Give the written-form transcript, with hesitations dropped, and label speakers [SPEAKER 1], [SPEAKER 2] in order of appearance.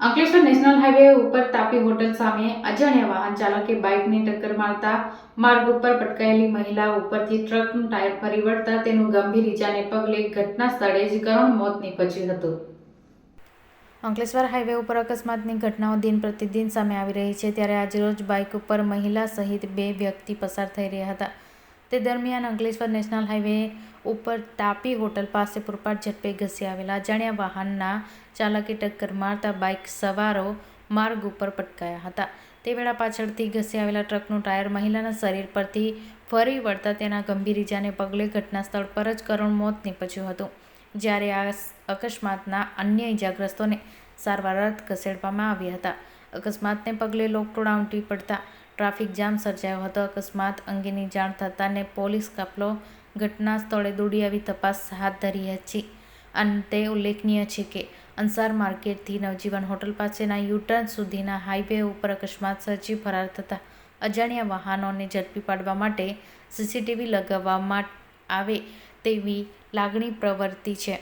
[SPEAKER 1] Ankleshwar national highway ઉપર Tapi hotel સામે અજાણ્યા વાહન ચાલકે બાઇકને ટક્કર મારતા માર્ગ ઉપર પટકાયેલી મહિલા ઉપરથી ટ્રકનું ટાયર ફરી વળતા તેનું ગંભીર ઈજાને પગલે ઘટના સ્થળે જ કરુણ મોત નીપજ્યું હતું. અંકલેશ્વર હાઈવે ઉપર અકસ્માતની ઘટનાઓ દિન પ્રતિદિન સામે આવી રહી છે, ત્યારે આજરોજ બાઇક ઉપર મહિલા સહિત 2 વ્યક્તિ પસાર થઈ રહ્યા હતા. તે દરમિયાન અંકલેશ્વર નેશનલ હાઈવે ઉપર તાપી હોટલ પાસે પૂરપાટ ઝડપે ઘસી આવેલા અજાણ્યા વાહનના ચાલકે ટક્કર મારતા બાઇક સવારો માર્ગ ઉપર પટકાયા હતા. તે વેળા પાછળથી ઘસી આવેલા ટ્રકનું ટાયર મહિલાના શરીર પરથી ફરી વળતા તેના ગંભીર ઈજાને પગલે ઘટના સ્થળ પર જ કરુણ મોત નીપજ્યું હતું. જ્યારે આ અકસ્માતના અન્ય ઈજાગ્રસ્તોને સારવાર અર્થે ખસેડવામાં આવ્યા હતા. અકસ્માતને પગલે લોકટોળા ઉમટી પડતા ટ્રાફિક જામ સર્જાયો હતો. અકસ્માત અંગેની જાણ થતાં પોલીસ કાફલો ઘટના સ્થળે દોડી આવી તપાસ હાથ ધરી છે. અંતે ઉલ્લેખનીય છે કે અંસાર માર્કેટથી નવજીવન હોટલ પાસેના યુ-ટર્ન સુધીના હાઈવે ઉપર અકસ્માત સર્જી ફરાર થતા અજાણ્યા વાહનોને ઝડપી પાડવા માટે સીસીટીવી લગાવવામાં આવે તેવી લાગણી પ્રવર્તી છે.